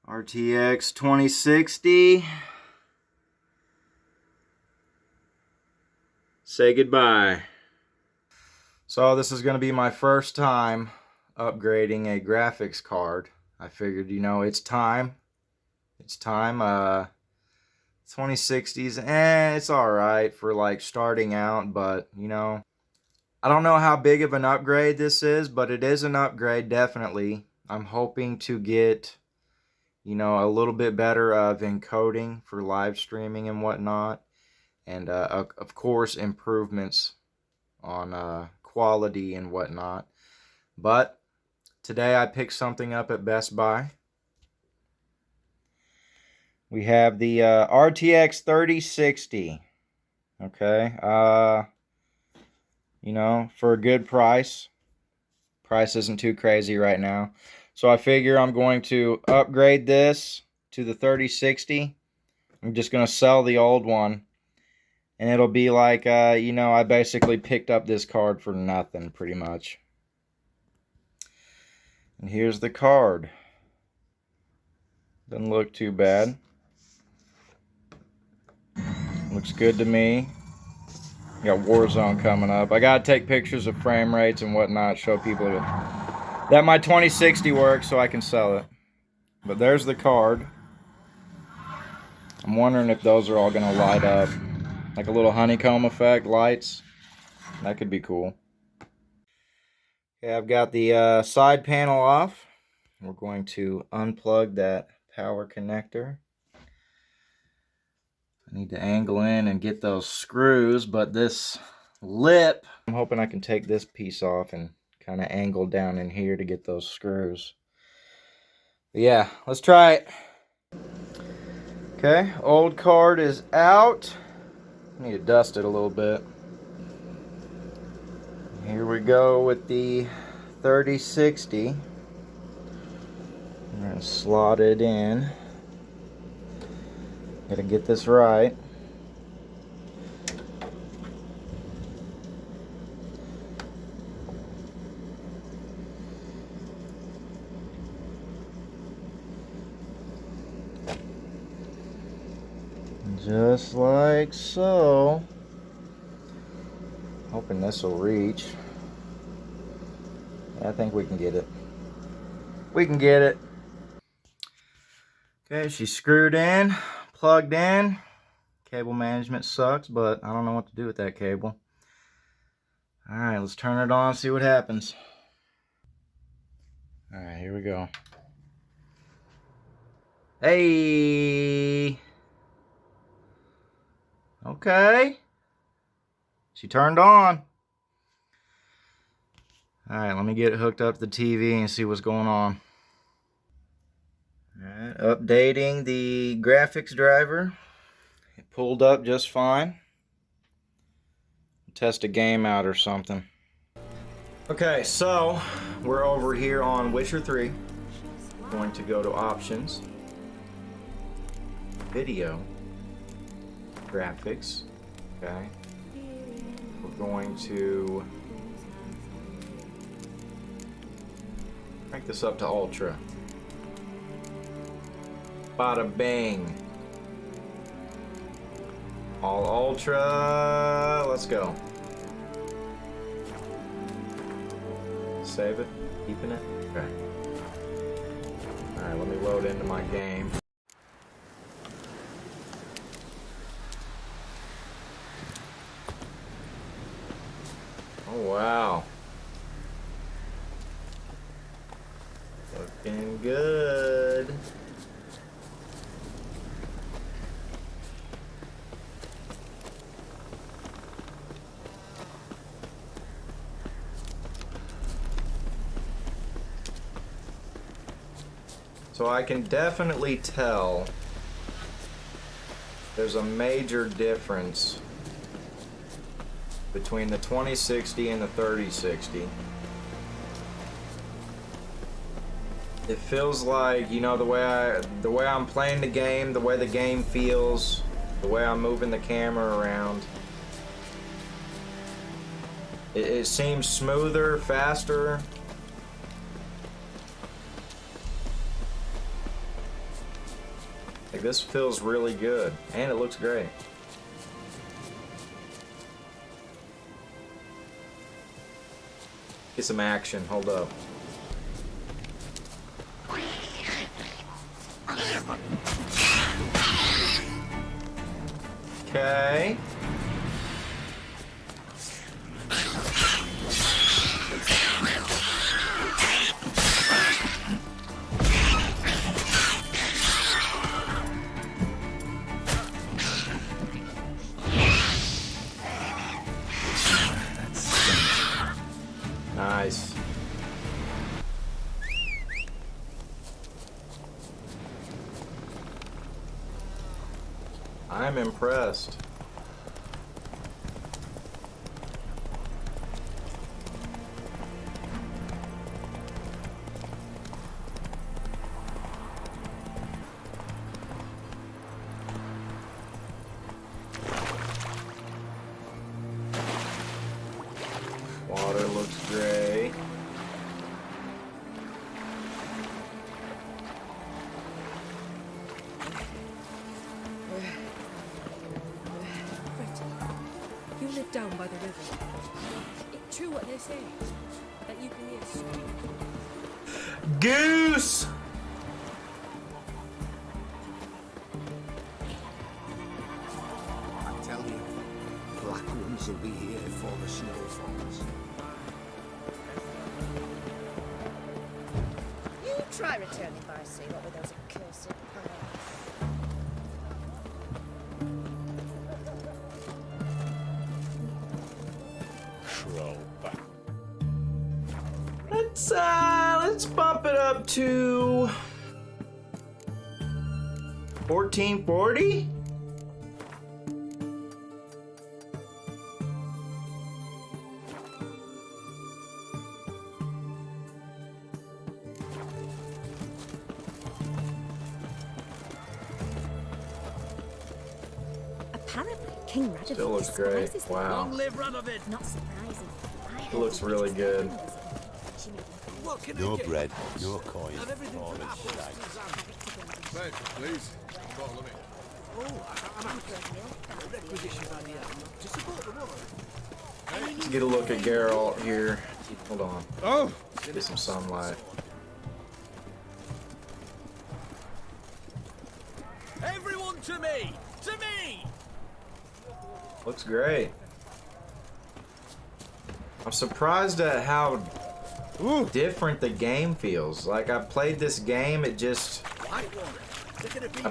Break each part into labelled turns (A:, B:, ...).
A: RTX 2060. Say goodbye. So this is going to be my first time upgrading a graphics card. I figured, it's time. It's time. 2060s, it's alright for like starting out, but I don't know how big of an upgrade this is, but it is an upgrade, definitely. I'm hoping to get a little bit better of encoding for live streaming and whatnot, and of course improvements on quality and whatnot. But today I picked something up at Best Buy. We have the RTX 3060. Okay, for a good price. Price isn't too crazy right now. So I figure I'm going to upgrade this to the 3060. I'm just going to sell the old one. And it'll be like, I basically picked up this card for nothing, pretty much. And here's the card. Doesn't look too bad. Looks good to me. Got Warzone coming up. I gotta take pictures of frame rates and whatnot, show people that my 2060 works so I can sell it. But there's the card. I'm wondering if those are all gonna light up. Like a little honeycomb effect, lights. That could be cool. Okay, I've got the side panel off. We're going to unplug that power connector. I need to angle in and get those screws, but this lip, I'm hoping I can take this piece off and kind of angle down in here to get those screws. But yeah, let's try it. Okay, old card is out. I need to dust it a little bit. Here we go with the 3060. I'm going to slot it in. Gotta get this right. Just like so. Hoping this will reach. I think we can get it. We can get it. Okay, she's screwed in. Plugged in. Cable management sucks, but I don't know what to do with that cable. Alright, let's turn it on, see what happens. Alright, here we go. Hey! Okay. She turned on. Alright, let me get it hooked up to the TV and see what's going on. Alright, updating the graphics driver. It pulled up just fine. Test a game out or something. Okay, so we're over here on Witcher 3. Going to go to options, video, graphics. Okay. We're going to crank this up to ultra. Bada bang. All ultra. Let's go. Save it. Keeping it. Okay. Alright, let me load into my game. Oh wow. Looking good. So I can definitely tell there's a major difference between the 2060 and the 3060. It feels like, the way I'm playing the game, the way the game feels, the way I'm moving the camera around. It seems smoother, faster. Like, this feels really good, and it looks great. Get some action, hold up. Okay. Nice. I'm impressed. Water looks great.
B: You live down by the river. It's true what they say, that you can hear
A: Goose!
C: I tell you, black ones will be here before the snow falls.
D: You try returning by sea, what with those accursed pirates.
A: Let's bump it up to 1440.
D: Apparently, King Radovich
A: Still looks great.
D: despises them.
A: Wow.
E: Long live Radovid!
D: Not surprising. I heard
A: looks
D: he
A: really
D: was
A: good.
D: there. She made him
E: What can
F: No
E: I get?
F: bread, no coin,
E: And everything
F: all
E: from
F: in
E: apples
F: shag.
E: to zam.
G: Bed, please. Bottle of it.
E: I'm after a requisition by the elm to support the war.
A: Let's get a look at Geralt here. Hold on.
G: Oh!
A: Get some sunlight.
E: Everyone to me! To me!
A: Looks great. I'm surprised at how different the game feels. Like, I played this game, it just... I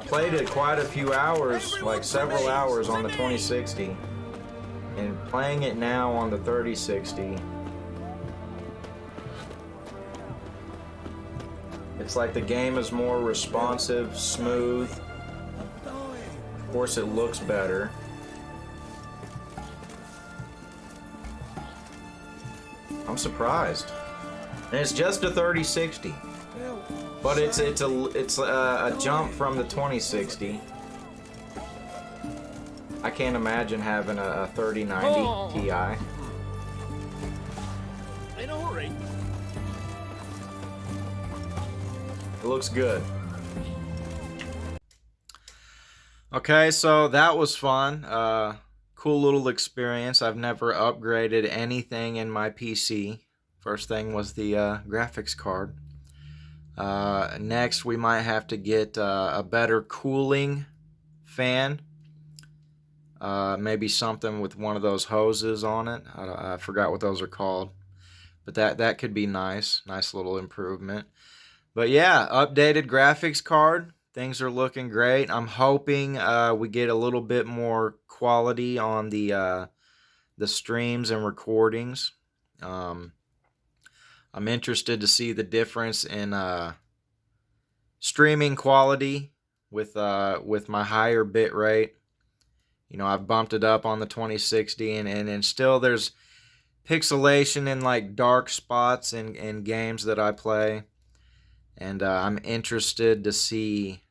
A: played it quite a few hours, like several hours on the 2060. And playing it now on the 3060, it's like the game is more responsive, smooth. Of course, it looks better. I'm surprised. And it's just a 3060. But it's a jump from the 2060. I can't imagine having a 3090 Ti.
E: In a hurry.
A: It looks good. Okay, so that was fun. Cool little experience. I've never upgraded anything in my PC. First thing was the graphics card. Next, we might have to get a better cooling fan. Maybe something with one of those hoses on it. I forgot what those are called. But that could be nice. Nice little improvement. But yeah, updated graphics card. Things are looking great. I'm hoping we get a little bit more quality on the streams and recordings. I'm interested to see the difference in streaming quality with my higher bit rate. You know, I've bumped it up on the 2060, and still there's pixelation in like dark spots in games that I play. And I'm interested to see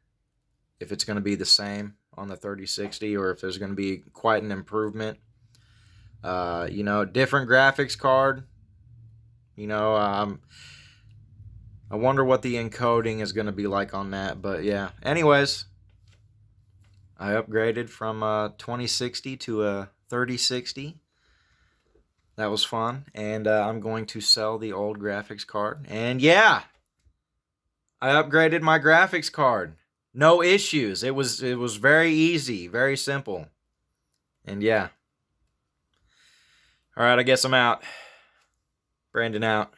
A: if it's going to be the same on the 3060 or if there's going to be quite an improvement. You know, different graphics card. You know, I wonder what the encoding is going to be like on that. But yeah, anyways, I upgraded from a 2060 to a 3060. That was fun. And I'm going to sell the old graphics card. And yeah, I upgraded my graphics card. No issues. It was very easy, very simple. And yeah. All right, I guess I'm out. Brandon out.